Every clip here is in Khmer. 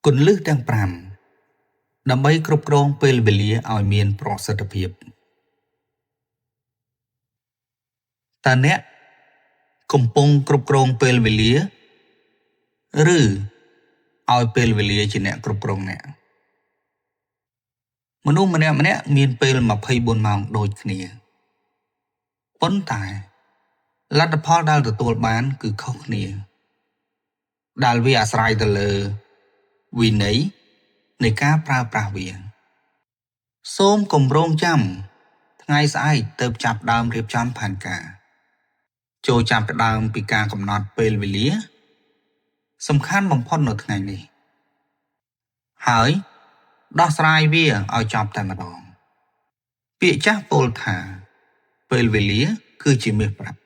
គន្លឹះទាំង5ដើម្បីគ្រប់គ្រងពេលវេលាឲ្យមានប្រសិទ្ធភាពតើអ្នកកំពុងគ្រប់គ្រងពេលវេលាឬឲ្យពេលវេលាជាអ្នកគ្រប់គ្រងអ្នកមនុស្សម្នាក់មានពេល24ម៉ោងដូចគ្នាប៉ុន្តែលទ្ធផលដែលទទួលបានគឺខុសគ្នាដែលវាអាស្រ័យទៅលើវិន័យនៃការប្រើប្រាស់វាសូមកុំរងចាំថ្ងៃស្អែកទើបចាប់ផ្ដើមរៀបចំផែនការចូលចាប់ផ្ដើមពីការកំណត់ពេលវេលាសំខាន់បំផុតនៅថ្ងៃនេះហើយដោះស្រាយវាឲ្យចប់តែម្ដងពាក្យចាស់ពោលថាពេលវេលាគឺជាមាសប្រាក់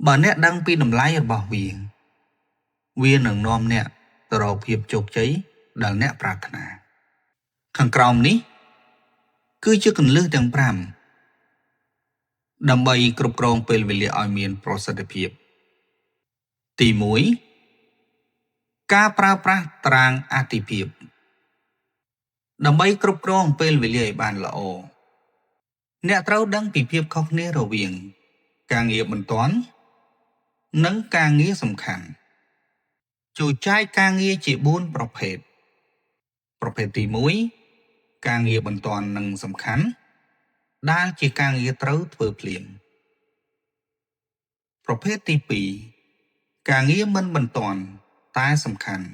បើអ្នកដឹងពីតម្លៃរបស់វានឹងនាំអ្នកទៅរកភាពជោគជ័យដែលអ្នកប្រាថ្នាខាងក្រោមនេះគឺជាគន្លឹះទាំង5ដើម្បីគ្រប់គ្រងពេលវេលាឲ្យមានប្រសិទ្ធភាពទី1ការប្រើប្រាស់តារាងអាទិភាពដើម្បីគ្រប់គ្រងពេលវេលាឲ្យបានល្អអ្នកត្រូវដឹងពីភាពខុសគ្នារវាងការងារបន្ទាន់និងការងារសំខាន់ចូលចែកការងារជា4ប្រភេទទី1ការងារបន្ទាន់និងសំខាន់ដែលជាការងារត្រូវធ្វើភ្លាមប្រភេទទី2ការងារមិនបន្ទាន់តែសំខាន់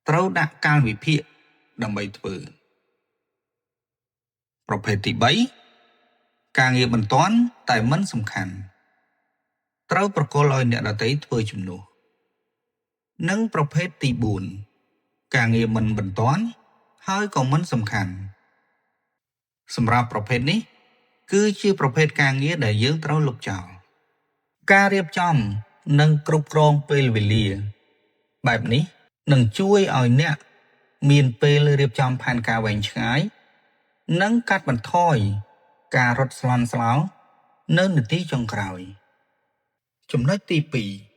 ត្រូវដាក់កាលវិភាគដើម្បីធ្វើប្រភេទទី3ការងារបន្ទាន់តែមិនសំខាន់ត្រូវប្រគល់ឲ្យអ្នកដទៃធ្វើជំនួសនិងប្រភេទទី4ការងារមិនបន្ទាន់ហើយក៏មិនសំខាន់សម្រាប់ប្រភេទនេះគឺជាប្រភេទការងារដែលយើងត្រូវលុបចោលការរៀបចំនិងគ្រប់គ្រងពេលវេលាបែបនេះនឹងជួយឲ្យអ្នកមានពេលរៀបចំផែនការវែងឆ្ងាយនិងកាត់បន្ថយការរត់ស្លន់ស្លោនៅនាទីចុងក្រោយចំណុចទី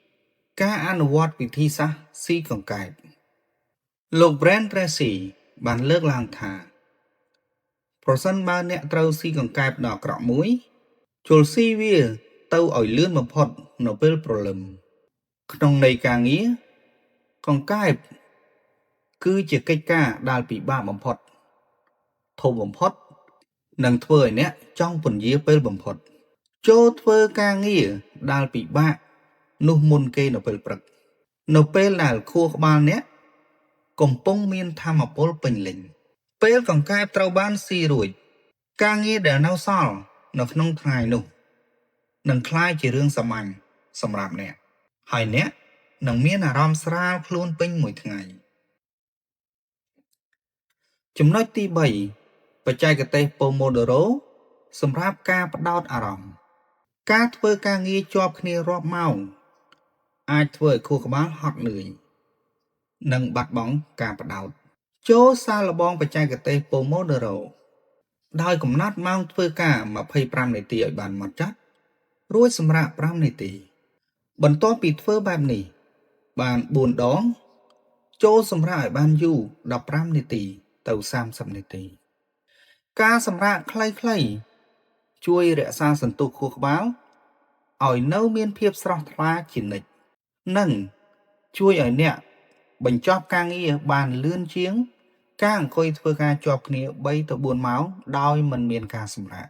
2ការអនុវត្តវិធីសាស្ត្រស៊ីកង្កែបលោក Brian Tracy បានលើកឡើងថាប្រសិនបើអ្នកត្រូវស៊ីកង្កែបដ៏អាក្រក់មួយជលស៊ីវាទៅឲ្យលឿនបំផុតនៅពេលព្រលឹមក្នុងន័យការងារកង្កែបគឺជាកិច្ចការដែលពិបាកបំផុតធំបំផុតនិងធ្វើឲ្យអ្នកចង់ពន្យាពេលបំផុតចូលធ្វើការងារដែលពិបាកនោះមុនគេនៅពេលព្រឹកនៅពេលដែលខួរក្បាលអ្នកកំពុងមានថាមពលពេញលេញពេលកង្កែបត្រូវបានស៊ីរួចការងារដែលនៅសល់នៅក្នុងថ្ងៃនោះនឹងក្លាយជារឿងសាមញ្ញសម្រាប់អ្នកហើយអ្នកនឹងមានអារម្មណ៍ស្រាលខ្លួនពេញមួយថ្ងៃចំណុចទី3បច្ចេកទេស Pomodoro សម្រាប់ការផ្ដោតអារម្មណ៍ការធ្វើការងារជាប់គ្នារាប់ម៉ោងអាចធ្វើឲ្យខួរក្បាលហត់នឿយនិងបាត់បង់ការផ្ដោតចូលសាកល្បងបច្ចេកទេស Pomodoro ដោយកំណត់ម៉ោងធ្វើការ25នាទីឲ្យបានហ្មត់ចត់រួចសម្រាក5នាទីបន្ទាប់ពីធ្វើបែបនេះបាន4ដងចូលសម្រាកឲ្យបានយូរ15នាទីទៅ30នាទីការសម្រាកខ្លីៗជួយរក្សាសន្ទុះខួរក្បាលឲ្យនៅមានភាពស្រស់ថ្លាជានិច្ចនិងជួយឲ្យអ្នកបញ្ចប់ការងារបានលឿនជាងការអង្គុយធ្វើការជាប់គ្នា3ទៅ4ម៉ោងដោយមិនមានការសម្រាក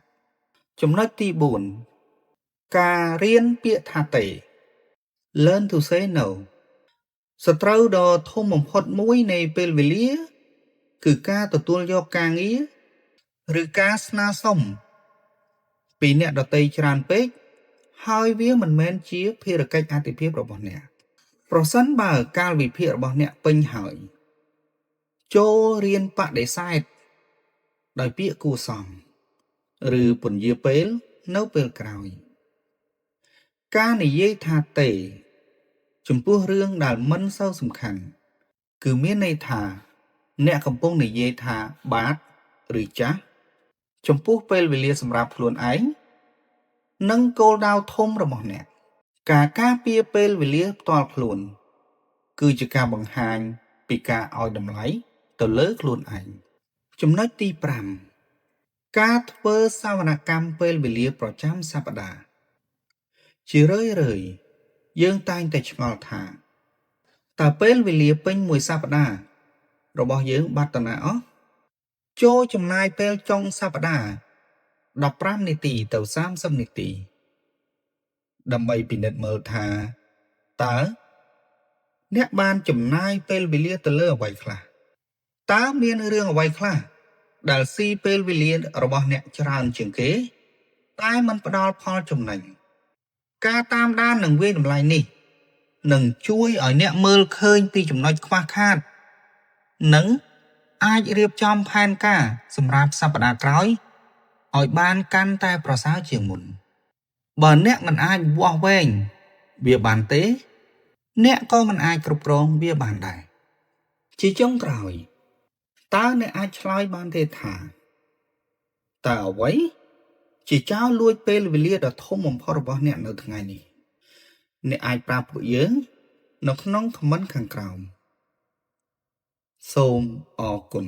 ចំណុចទី4ការរៀនពាក្យថាទេ Learn to say no សត្រូវដ៏ធំបំផុតមួយនៃពេលវេលាគឺការទទួលយកការងារឬការស្នើសុំពីអ្នកដទៃច្រើនពេកហើយវាមិនមែនជាភារកិច្ចអាទិភាពរបស់អ្នកប្រសិនបើកាលវិភាគរបស់អ្នកពេញហើយចូលរៀនបដិសេធដោយពាក្យគួរសមឬពន្យាពេលនៅពេលក្រោយការនិយាយថាទេចំពោះរឿងដែលមិនសូវសំខាន់គឺមានន័យថាអ្នកកំពុងនិយាយថាបាទឬចាស់ចំពោះពេលវេលាសម្រាប់ខ្លួនឯងនិងគោលដៅធំរបស់អ្នកការការពារពេលវេលាផ្ទាល់ខ្លួនគឺជាការបង្ហាញ ពីការឲ្យតម្លៃទៅលើខ្លួនឯងចំណុចទី5ការធ្វើសវនកម្មពេលវេលាប្រចាំសប្តាហ៍ជារឿយយើងតែងតែឆ្ងល់ថាតើពេលវេលាពេញមួយសប្តាហ៍របស់យើងបាត់ទៅណាអស់ចូលចំណាយពេលចុងសប្តាហ៍15នាទីទៅ30នាទីដើម្បីពិនិត្យមើលថាតើអ្នកបានចំណាយពេលវេលាទៅលើអ្វីខ្លះតើមានរឿងអ្វីខ្លះដែលស៊ីពេលវេលារបស់អ្នកច្រើនជាងគេតែมันផ្ដល់ផលចំណេញការតាមដាននិងវាយតម្លៃនេះនឹងជួយឲ្យអ្នកមើលឃើញពីចំណុចខ្វះខាតនិងអាចរៀបចំផែនការសម្រាប់សប្តាហ៍ក្រោយឲ្យបានកាន់តែប្រសើរជាងមុនបើអ្នកមិនអាចវាស់វែងវាបានទេអ្នកក៏មិនអាចគ្រប់គ្រងវាបានដែរជាចុងក្រោយតើអ្នកអាចឆ្លើយបានទេថាតើអ្វីជាចោរលួចពេលវេលាដ៏ធំបំផុតរបស់អ្នកនៅថ្ងៃនេះអ្នកអាចប្រាប់ពួកយើងនៅក្នុងខមមិនខាងក្រោមសូមអរគុណ